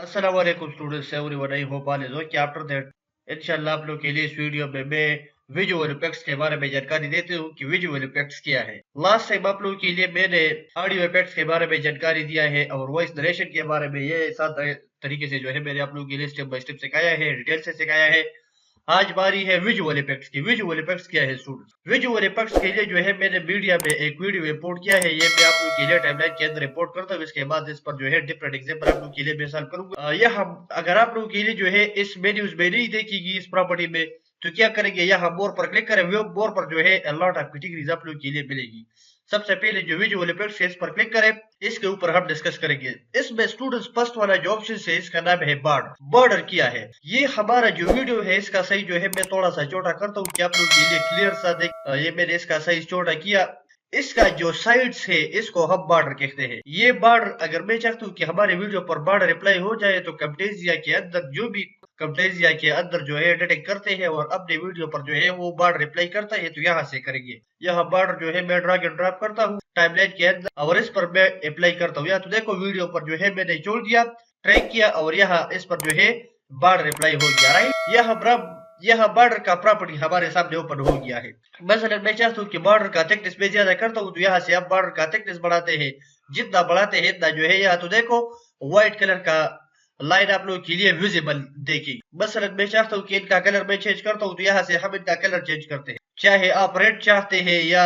अस्सलाम वालेकुम students, everyone. I hope all is okay after that. इंशाल्लाह आप लोग के लिए इस वीडियो में मैं विजुअल इफेक्ट्स के बारे में जानकारी देती हूँ कि विजुअल इफेक्ट्स क्या है। लास्ट टाइम आप लोगों के लिए मैंने ऑडियो इफेक्ट्स के बारे में जानकारी दिया है और वॉइस नरेशन के बारे में ये सात तरीके से जो है मैंने आप लोगों के लिए स्टेप बाय स्टेप सिखाया है, डिटेल से सिखाया है। आज बारी है विजुअल इफेक्ट्स की। विजुअल इफेक्ट्स क्या है स्टूडेंट्स? विजुअल इफेक्ट्स के लिए जो है मैंने मीडिया में एक वीडियो इंपोर्ट किया है, ये मैं आप लोगों के लिए टाइमलाइन के अंदर इंपोर्ट करता हूँ। इसके बाद इस पर जो है डिफरेंट एग्जांपल आप लोगों के लिए मैं सॉल्व करूंगा। यह हम अगर आप लोगों के लिए जो है इस मेन्यूज में नहीं देखेगी इस प्रॉपर्टी में, तो क्या करेंगे, यहाँ मोर पर क्लिक करें। मोर पर जो है लॉट ऑफ कैटेगरीज आप लोगों के लिए मिलेगी। सबसे पहले जो विजुअल इफेक्ट्स है इस पर क्लिक करें, इसके ऊपर हम डिस्कस करेंगे। इसमें स्टूडेंट्स फर्स्ट वाला जो ऑप्शन है इसका नाम है बॉर्डर। बॉर्डर क्या है? ये हमारा जो वीडियो है इसका सही जो है मैं थोड़ा सा छोटा करता हूँ कि आप लोगों के लिए क्लियर सा देख। ये मैंने इसका साइज छोटा किया। इसका जो साइड्स है इसको हम बॉर्डर कहते हैं। ये बॉर्डर अगर मैं चाहता हूँ कि हमारे वीडियो पर बॉर्डर अप्लाई हो जाए तो कैम्टेसिया के अंदर जो भी कैम्टेसिया के अंदर जो है एडिटिंग करते हैं और अपने वीडियो पर जो है वो बॉर्डर अप्लाई करता है, तो यहाँ से करेंगे। यहाँ बॉर्डर जो है मैं ड्रैग एंड ड्रॉप करता हूँ टाइमलाइन के अंदर और इस पर मैं अप्लाई करता हूँ। यहाँ तो देखो वीडियो पर जो है मैंने छोड़ दिया, ट्रैक किया और यहाँ इस पर जो है बॉर्डर अप्लाई हो गया। राइट, यह बॉर्डर का प्रॉपर्टी हमारे सामने ओपन हो गया है। मसलन मैं चाहता हूँ कि बॉर्डर का थिकनेस में ज्यादा करता हूँ, तो यहाँ से आप बॉर्डर का थिकनेस बढ़ाते हैं। जितना बढ़ाते हैं इतना जो है यहाँ तो देखो व्हाइट कलर का लाइन आप लोगों के लिए विजिबल देखिए। मसलन मैं चाहता हूँ कि इनका कलर मैं चेंज करता हूँ, तो यहाँ से हम इनका कलर चेंज करते हैं। चाहे आप रेड चाहते हैं या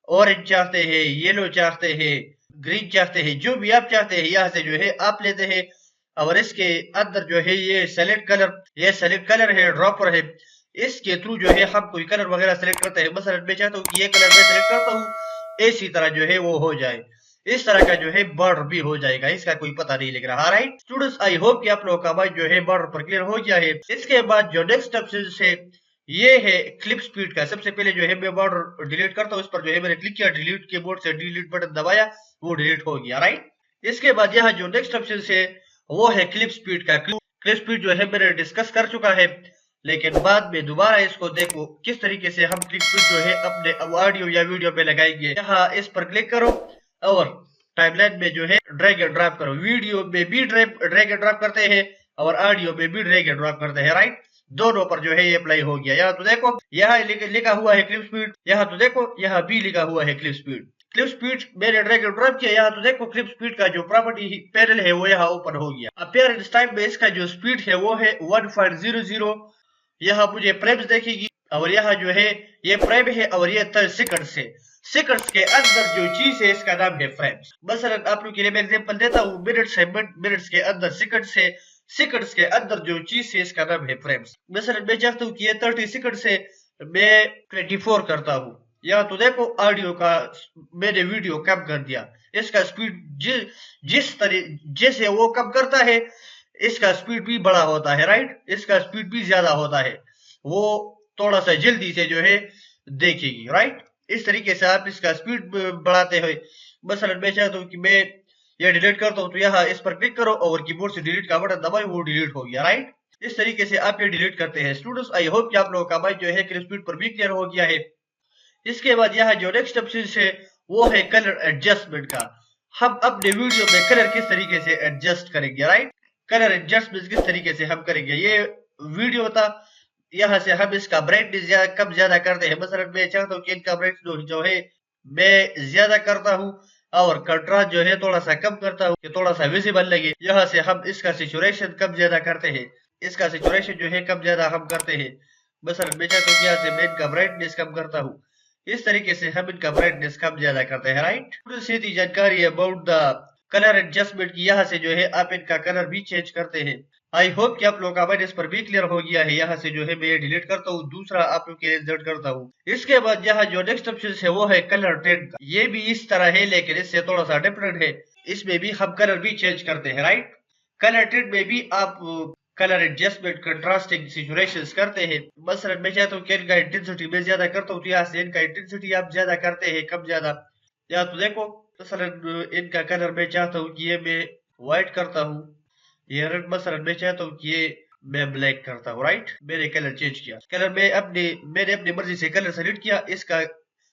ऑरेंज चाहते हैं, येलो चाहते हैं, ग्रीन चाहते हैं, जो भी आप चाहते हैं यहाँ से जो है आप लेते हैं। और इसके अंदर जो है ये सेलेक्ट कलर है, ड्रॉपर है। इसके थ्रू जो है हम कोई कलर वगैरह सेलेक्ट करते हैं। मसलन मैं चाहता हूँ कि ये कलर मैं सेलेक्ट करता हूँ, इसी तरह जो है वो हो जाए। इस तरह का जो है बॉर्डर भी हो जाएगा, इसका कोई पता नहीं लग रहा। राइट स्टूडेंट्स, आई होप कि आप लोगों का बात जो है बॉर्डर पर क्लियर हो गया है। इसके बाद जो नेक्स्ट ऑप्शन है ये है क्लिप स्पीड का। सबसे पहले जो है मैं बॉर्डर डिलीट करता हूँ। इस पर जो है मैंने क्लिक किया, डिलीट कीबोर्ड से डिलीट बटन दबाया, वो डिलीट हो गया। राइट, इसके बाद यहाँ जो नेक्स्ट ऑप्शन है वो है क्लिप स्पीड का। क्लिप स्पीड जो है मैंने डिस्कस कर चुका है, लेकिन बाद में दोबारा इसको देखो किस तरीके से हम क्लिप स्पीड जो है अपने ऑडियो या वीडियो पे लगाएंगे। यहाँ इस पर क्लिक करो और टाइमलाइन में जो है ड्रैग एंड ड्रॉप करो। वीडियो में भी ड्रैग एंड ड्रॉप करते हैं और ऑडियो में भी ड्रैग एंड ड्रॉप करते हैं। राइट, दोनों पर जो है ये अप्लाई हो गया। यहाँ तो देखो यहाँ लिखा हुआ है क्लिप स्पीड, यहाँ तो देखो यहाँ भी लिखा हुआ है क्लिप स्पीड। क्लिप स्पीड मैंने ड्रैग एंड ड्रॉप किया, यहाँ तो देखो क्लिप स्पीड का जो प्रॉपर्टी पैनल है वो यहाँ ओपन हो गया। अपीयरेंस टाइम में इसका जो स्पीड है वो है 1.00। यहाँ मुझे फ्रेम्स देखेगी और यहाँ जो है ये फ्रेम है और ये सेकंड्स है। सेकंड्स के अंदर जो चीज है इसका नाम है फ्रेम्स। मसलन आप लोग के लिए मैं एग्जांपल देता हूँ, मिनट्स है, मिनट्स के अंदर सेकंड्स है, सेकंड्स के अंदर जो चीज है इसका नाम है फ्रेम्स। मसलन मैं चाहता हूँ कि ये 30 सेकंड्स है, मैं 24 करता हूँ। यहाँ तो देखो ऑडियो का मैंने वीडियो कम कर दिया। इसका स्पीड जैसे वो कम करता है इसका स्पीड भी बड़ा होता है। राइट, इसका स्पीड भी ज्यादा होता है, वो थोड़ा सा जल्दी से जो है देखेगी। राइट, इस तरीके से आप इसका स्पीड बढ़ाते हुए। मसलन मैं चाहता हूँ कि मैं ये डिलीट करता हूँ, तो यहाँ इस पर क्लिक करो और कीबोर्ड से डिलीट का बटन दबाओ, वो डिलीट हो गया। राइट, इस तरीके से आप ये डिलीट करते हैं। स्टूडेंट्स, आई होप कि आप लोगों का बात जो है स्पीड पर भी क्लियर हो गया है। इसके बाद यहाँ जो नेक्स्ट ऑप्शन है वो है कलर एडजस्टमेंट का। हम अपने वीडियो में कलर किस तरीके से एडजस्ट करेंगे। राइट, कलर एडजस्टमेंट किस तरीके से हम करेंगे। ये वीडियो था, यहाँ से हम इसका ब्राइटनेस कम ज्यादा करते हैं। मसलन मैं चाहता हूँ कि इनका ब्राइटनेस जो है मैं ज्यादा करता हूँ और कंट्रास्ट जो है थोड़ा सा कम करता हूँ कि थोड़ा सा विजिबल लगे। यहाँ से हम इसका सैचुरेशन कम ज्यादा करते हैं, इसका सैचुरेशन जो है कम ज्यादा हम करते हैं। मसलन मैं चाहता हूँ कि यहाँ से मैं इनका ब्राइटनेस कम करता हूँ, इस तरीके से हम इनका ब्राइटनेस कम ज्यादा करते हैं। राइट, सीधी जानकारी अबाउट द कलर एडजस्टमेंट की। यहाँ से जो है आप इनका कलर भी चेंज करते हैं। आई होप कि आप लोगों का इस पर भी क्लियर हो गया है। यहाँ से जो है मैं ये डिलीट करता हूँ, दूसरा आप लोग के लिए इंसर्ट करता हूँ। इसके बाद यहाँ जो नेक्स्ट ऑप्शन है वो है कलर ट्रेंड का। ये भी इस तरह है लेकिन इससे थोड़ा सा डिफरेंट है। इसमें भी हम कलर भी चेंज करते हैं। राइट, कलर ट्रेंड में भी आप कलर एडजस्टमेंट, कंट्रास्टिंग, सैचुरेशंस करते हैं। मसलन मैं चाहता हूँ कि इनका इंटेंसिटी मैं ज्यादा करता हूँ, तो यहाँ से इनका इंटेंसिटी आप ज्यादा करते हैं, कम ज्यादा। यहाँ तो देखो मसलन इनका कलर मैं चाहता हूँ कि ये मैं व्हाइट करता हूँ, ये रेड मसलन मैं चाहता हूँ कि ये मैं ब्लैक करता हूँ। राइट, मैंने कलर चेंज किया। कलर मैंने अपनी मर्जी से कलर सेलेक्ट किया। इसका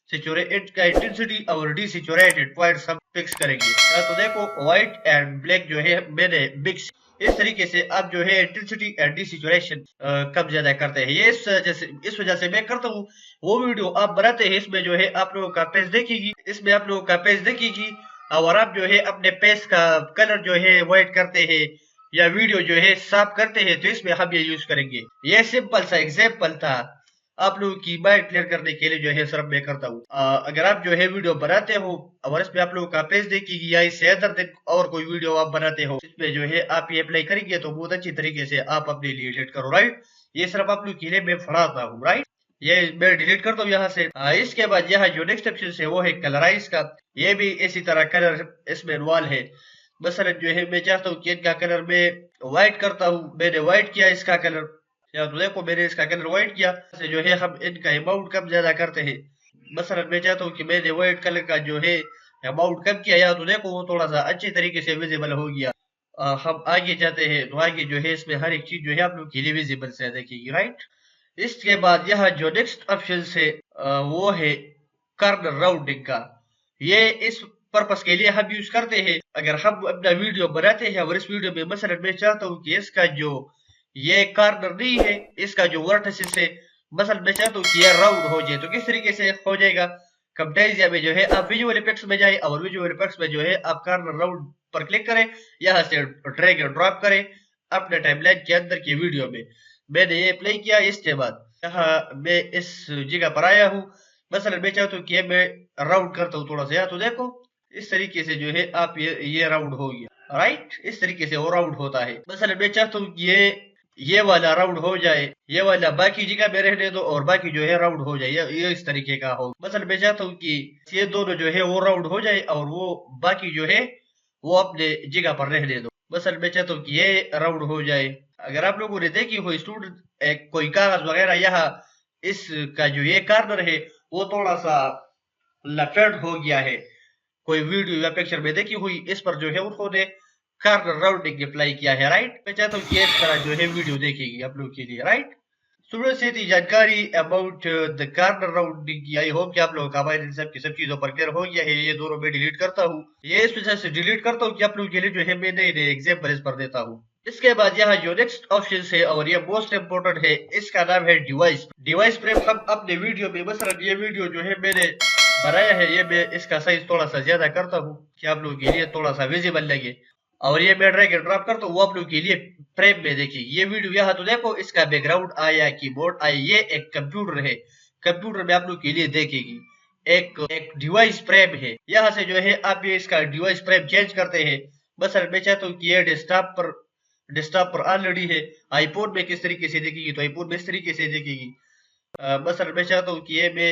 इंटेंसिटी और डिसैचुरेटेड पॉइंट्स हम फिक्स करेंगे। तो देखो व्हाइट एंड ब्लैक जो है मैंने मिक्स इस तरीके से आप जो है इंटेंसिटी एंड डिसेचुरेशन कम ज्यादा करते हैं। ये इस वजह से मैं करता हूँ। वो वीडियो आप बनाते हैं, इसमें जो है आप लोगों का पेज देखेगी, इसमें आप लोगों का पेज देखेगी, और आप जो है अपने पेज का कलर जो है व्हाइट करते हैं या वीडियो जो है साफ करते हैं, तो इसमें हम ये यूज करेंगे। ये सिंपल सा एग्जाम्पल था आप लोगों की माइंड क्लियर करने के लिए जो है सर मैं करता हूँ। अगर आप जो है वीडियो बनाते हो और इसमें आप लोगों का पेज देखेगी या इससे अदर दिन और कोई वीडियो आप बनाते हो, इसमें जो है आप ये अप्लाई करेंगे तो बहुत अच्छी तरीके से आप अपने लिए एडिट करो, राइट। ये सिर्फ आप लोग के लिए मैं पढ़ाता हूँ, राइट। ये मैं डिलीट करता हूँ यहाँ से। इसके बाद यहाँ जो नेक्स्ट ऑप्शन है वो है कलराइज का। ये भी इसी तरह कलर इसमें इन्वॉल्व है। मसलन जो है मैं चाहता हूँ कि इनका कलर मैं व्हाइट करता हूँ, मैंने व्हाइट किया इसका कलर, या तो देखो मैंने इसका कलर व्हाइट किया से जो है हम इनका अमाउंट कम ज्यादा करते हैं। मसलन मैं चाहता हूँ कि मैंने व्हाइट कलर का जो है अमाउंट कम किया, या तो देखो वो थोड़ा सा अच्छे तरीके से विजिबल हो गया। हम आगे जाते हैं तो आगे जो है इसमें हर एक चीज जो है आप लोग के लिए विजिबल से देखेगी, राइट। इसके बाद यहाँ जो नेक्स्ट ऑप्शन है वो है कर्नल राउंडिंग का। ये इस पर्पस के लिए हम यूज करते हैं। अगर हम अपना वीडियो बनाते हैं और इस वीडियो में मसलन मैं चाहता हूँ कि इसका जो ये कार्नर नहीं है, इसका जो वर्टिसेस है, मसलन मैं चाहता हूँ कि ये राउंड हो जाए, तो किस तरीके से हो जाएगा। कंटेजिया में जो है आप विजुअल इफेक्ट्स में जाए और विजुअल इफेक्ट्स में जो है आप कार्नर राउंड पर क्लिक करें, यहाँ से ड्रैग एंड ड्रॉप करें अपने टाइमलाइन के अंदर की वीडियो में। मैंने ये प्ले किया। इसके बाद यहाँ मैं इस जगह पर आया हूँ, मसलन मैं चाहता हूँ कि मैं राउंड करता हूँ थोड़ा सा, या तो देखो इस तरीके से जो है आप ये राउंड हो गया, राइट। इस तरीके से वो राउंड होता है। मसलन मैं चाहता हूँ कि ये वाला राउंड हो जाए, ये वाला बाकी जगह में रहने दो और बाकी जो है राउंड हो जाए, ये इस तरीके का हो। मसलन मैं चाहता हूँ कि ये दोनों जो है वो राउंड हो जाए और वो बाकी जो है वो अपने जगह पर रहने दो। मसलन मैं चाहता हूँ कि ये राउंड हो जाए। अगर आप लोगों ने देखी हो स्टूडेंट कोई कागज वगैरह, यहाँ इसका जो ये कार्नर है वो थोड़ा सा लेफ्ट हो गया है, कोई वीडियो या पिक्चर में देखी हुई, इस पर जो है उन्होंने कार्नर राउंडिंग अप्लाई किया है, राइट। मैं चाहता हूँ कि इस तरह जो है वीडियो देखेगी आप लोग के लिए, राइट। स्टूडेंट से थी जानकारी अबाउट द कार्नर राउंडिंग की। आई होप कि आप लोगों का इन सब की सब चीजों पर क्लियर हो गया है। ये दोनों मैं डिलीट करता हूँ, ये इस वजह से डिलीट करता हूँ कि आप लोगों के लिए जो है मैं नए नए एग्जाम्पल इस पर देता हूँ। इसके बाद यहाँ जो नेक्स्ट ऑप्शन है और ये मोस्ट इम्पोर्टेंट है, इसका नाम है डिवाइस। डिवाइस फ्रेम हम अपने वीडियो में, मसलन ये वीडियो जो है मैंने बनाया है, ये मैं इसका साइज थोड़ा सा ज्यादा करता हूँ कि आप लोगों के लिए थोड़ा सा विजिबल लगे, और ये मैं ड्रैग एंड ड्रॉप करता हूँ वो आप लोगों के लिए फ्रेम में देखिए। ये वीडियो यहाँ तो देखो इसका बैकग्राउंड आया, कीबोर्ड आया, ये एक कंप्यूटर है, कंप्यूटर में आप लोग के लिए देखेगी एक डिवाइस फ्रेम है। यहाँ से जो है आप ये इसका डिवाइस फ्रेम चेंज करते हैं। बस मैं चाहता हूँ कि ये डेस्कटॉप पर ऑलरेडी है, आईफोन में किस तरीके से देखेगी तो आईफोन में इस तरीके से देखेगी। बस मैं चाहता हूँ कि ये मैं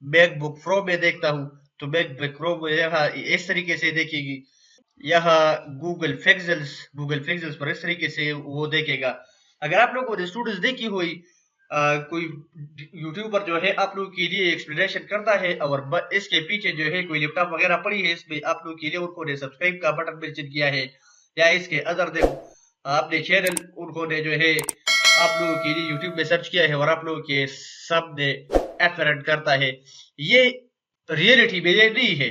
मैकबुक प्रो में देखता हूँ तो मैकबुक प्रो में यहाँ इस तरीके से देखेगी। यहाँ गूगल पिक्सेल्स पर इस तरीके से वो देखेगा। अगर आप लोगों ने स्टूडेंट्स देखी हुई कोई यूट्यूबर जो है आप लोगों के लिए एक्सप्लेनेशन करता है और इसके पीछे जो है कोई लैपटॉप वगैरह पड़ी है, इसमें आप लोगों के लिए उन्होंने सब्सक्राइब का बटन मेंशन किया है, या इसके अदर दिन आपने चैनल उन्होंने जो है आप लोगों के लिए यूट्यूब में सर्च किया है और आप लोगों के सामने एफरेंट करता है। ये रियलिटी में ये नहीं है,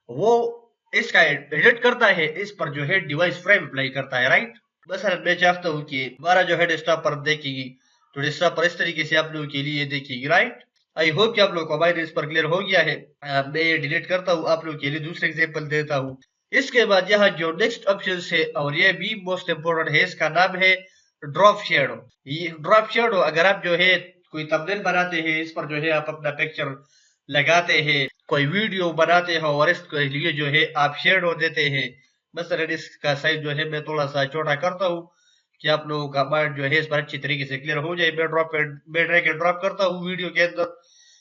वो इसका एडिट करता है, इस पर जो है डिवाइस फ्रेम अप्लाई करता है, राइट। बस मैं चाहता हूँ कि हमारा जो है डेस्कटॉप पर देखेगी तो डेस्कटॉप पर इस तरीके से आप लोगों के लिए देखेगी, राइट। आई होप कि आप लोगों को हमारे इस पर क्लियर हो गया है। मैं ये डिलीट करता हूँ, आप लोगों के लिए दूसरे एग्जाम्पल देता हूँ। इसके बाद यहाँ जो नेक्स्ट ऑप्शन है और ये भी मोस्ट इम्पोर्टेंट है, इसका नाम है ड्रॉप शेडो। ये ड्रॉप शेडो अगर आप जो है कोई थंबनेल बनाते हैं, इस पर जो है आप अपना पिक्चर लगाते हैं, कोई वीडियो बनाते हो और इसके लिए जो है आप शेडो देते हैं। मसलन इसका साइज जो है मैं थोड़ा सा छोटा करता हूँ कि आप लोगों का माइंड जो है इस पर अच्छी तरीके से क्लियर हो जाए। मैं ड्रैग एंड ड्रॉप करता हूँ वीडियो के अंदर।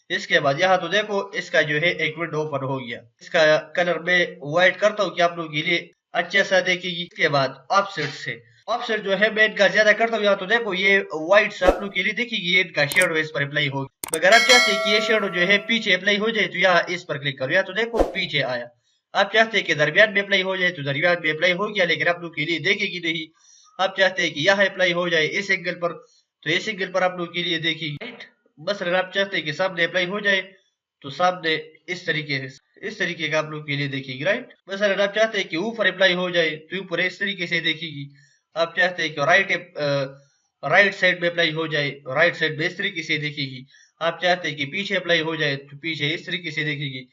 इसके बाद यहाँ तो देखो इसका जो है एक विंडो ओपन हो गया। इसका कलर मैं व्हाइट करता हूँ कि आप लोगों के लिए अच्छा सा देखेगी। इसके बाद ऑफसेट से ऑफसेट जो है मैं इनका ज्यादा करता हूँ, यहाँ तो देखो ये व्हाइट से आप लोग के लिए देखेगी, ये इनका शेडो इस पर अप्लाई होगी। अगर आप चाहते हैं कि ये शेडो जो है पीछे अप्लाई हो जाए तो यहाँ इस पर क्लिक करो, या तो देखो पीछे आया। आप चाहते हैं कि दरमियान में अप्लाई हो जाए तो दरमियान में अप्लाई हो गया, लेकिन आप लोग के लिए देखेगी नहीं। आप चाहते हैं कि यहाँ अप्लाई हो जाए इस एंगल पर तो इस एंगल पर आप लोग के लिए देखेगी, राइट। बस अगर आप चाहते हैं कि सामने अप्लाई हो जाए तो सामने इस तरीके का आप लोग के लिए देखेगी, राइट। बस अगर आप चाहते हैं कि ऊपर अप्लाई हो जाए तो ऊपर इस तरीके से देखेगी, आप चाहते हैं कि राइट साइड में अप्लाई हो जाए, राइट साइड में इस तरीके से दिखेगी। आप चाहते हैं कि पीछे अप्लाई हो जाए तो पीछे इस तरीके से दिखेगी।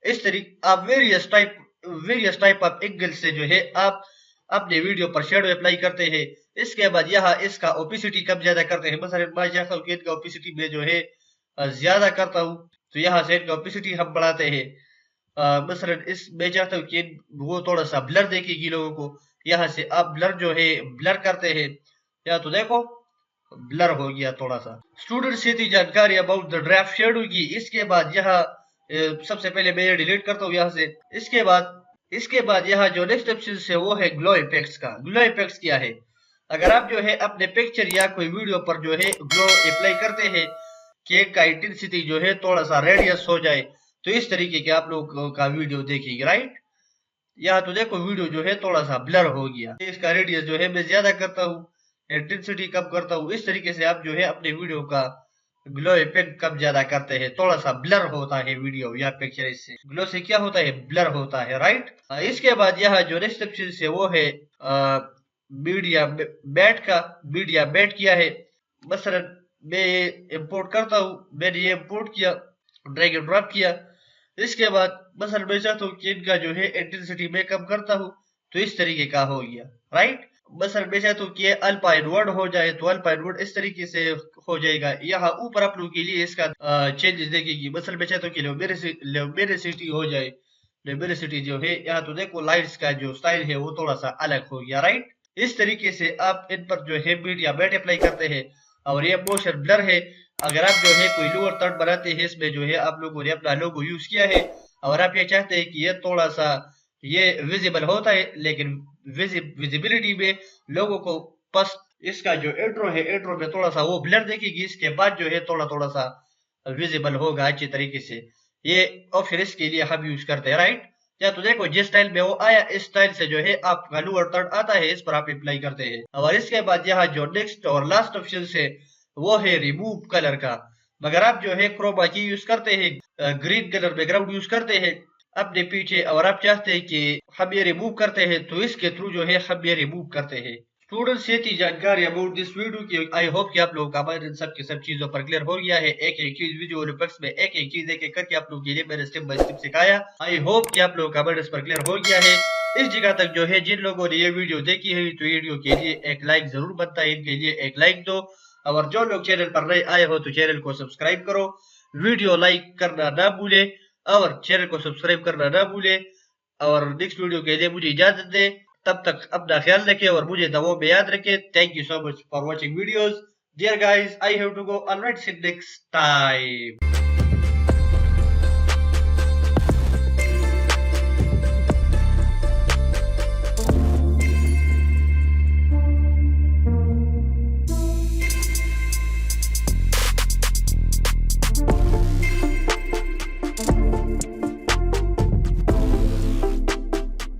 इस तरीके आप वेरियस टाइप ऑफ एंगल से जो है आप अपने वीडियो पर शेडो अप्लाई करते हैं। इसके बाद यहाँ इसका ओपेसिटी कम ज्यादा करते हैं। मसलन मैं चाहता हूँ कि इनका ओपेसिटी में जो है ज्यादा करता हूँ, तो यहाँ से इनका ओपेसिटी हम बढ़ाते हैं। मसलन इस मैं चाहता हूँ कि वो थोड़ा सा ब्लर देखेगी लोगों को, यहाँ से आप ब्लर जो है ब्लर करते हैं। या तो देखो ब्लर हो गया थोड़ा सा। स्टूडेंट से थी जानकारी अबाउट द ड्राफ्ट शेडो की। इसके बाद यहाँ सबसे पहले मैं ये डिलीट करता हूँ यहाँ से। इसके बाद यहाँ जो नेक्स्ट ऑप्शन है वो है ग्लो इफेक्ट्स का। ग्लो इफेक्ट्स क्या है? अगर आप जो है अपने पिक्चर या कोई वीडियो पर जो है ग्लो अप्लाई करते हैं, केक का इंटेंसिटी जो है थोड़ा सा रेडियस हो जाए, तो इस तरीके के आप लोग का वीडियो देखेंगे, राइट। यहाँ तो देखो वीडियो जो है थोड़ा सा ब्लर हो गया। इसका रेडियस जो है मैं ज्यादा करता हूँ, इंटेंसिटी कम करता हूँ। इस तरीके से आप जो है अपने वीडियो का ग्लो इफेक्ट कम ज्यादा करते हैं, थोड़ा सा ब्लर होता है वीडियो या पिक्चर। इससे ग्लो से क्या होता है? ब्लर होता है, राइट। इसके बाद यहाँ जो नेक्स्ट ऑप्शन है वो है मीडिया बैट का। मीडिया बैट किया है। मसलन मैं ये इंपोर्ट करता हूँ, मैंने ये इंपोर्ट किया, ड्रैग एंड ड्रॉप किया। इसके बाद मसलन मैं चाहता हूँ कि इनका जो है इंटेंसिटी में कम करता हूँ, तो इस तरीके का हो गया, राइट। मसलन मैं चाहता हूँ कि अल्पाइन वर्ड हो जाए, तो अल्पाइन वर्ड इस तरीके से हो जाएगा। यहाँ ऊपर आप लोगों के लिए इसका चेंजेस देखेगी। मसलन मैं चाहता हूँ कि ल्यूमिनोसिटी हो जाए। ल्यूमिनोसिटी जो है यहाँ तो देखो लाइट्स का जो स्टाइल है वो थोड़ा सा अलग हो गया, राइट। इस तरीके से आप इन पर जो है मीडिया बैट अप्लाई करते हैं। और ये मोशन ब्लर है। अगर आप जो है कोई लोअर थर्ड बनाते हैं, इसमें जो है आप लोगों ने अपना लोगो यूज किया है और आप ये चाहते हैं कि ये थोड़ा सा ये विजिबल होता है, लेकिन विजिबिलिटी में लोगों को बस इसका जो इंट्रो है, इंट्रो में थोड़ा सा वो ब्लर देखेगी। इसके बाद जो है थोड़ा सा विजिबल होगा अच्छी तरीके से। ये ऑप्शन इसके लिए हम यूज करते हैं, राइट। या तो देखो जिस स्टाइल में वो आया, इस स्टाइल से जो है आपका लोअर थर्ड आता है, इस पर आप अप्लाई करते हैं। और इसके बाद यहाँ जो नेक्स्ट और लास्ट ऑप्शन है वो है रिमूव कलर का। मगर आप जो है क्रोमा की यूज करते हैं, ग्रीन कलर बैकग्राउंड यूज करते हैं अपने पीछे, और आप चाहते हैं कि हम ये रिमूव करते हैं, तो इसके थ्रू जो है हम ये रिमूव करते हैं। स्टूडेंट्स ये थी जानकारी अबाउट दिस वीडियो की। आई होप कि आप लोगों का इन सब की सब चीजों पर क्लियर हो गया है। एक एक चीज विजुअल इफेक्ट्स में एक एक चीज एक एक करके आप लोगों के लिए मैंने स्टेप बाय स्टेप सिखाया। आई होप कि आप लोगों का इस पर क्लियर हो गया है। इस जगह तक जो है जिन लोगों ने ये वीडियो देखी है, तो वीडियो के लिए एक लाइक जरूर बनता है, इनके लिए एक लाइक दो। और जो लोग चैनल पर नए आए हो तो चैनल को सब्सक्राइब करो, वीडियो लाइक करना ना भूले और चैनल को सब्सक्राइब करना ना भूले। और नेक्स्ट वीडियो के लिए मुझे इजाजत दे। तब तक अपना ख्याल रखें और मुझे दवाओं में याद रखें। Thank you so much for watching videos. Dear guys, I have to go. Alright, see next time.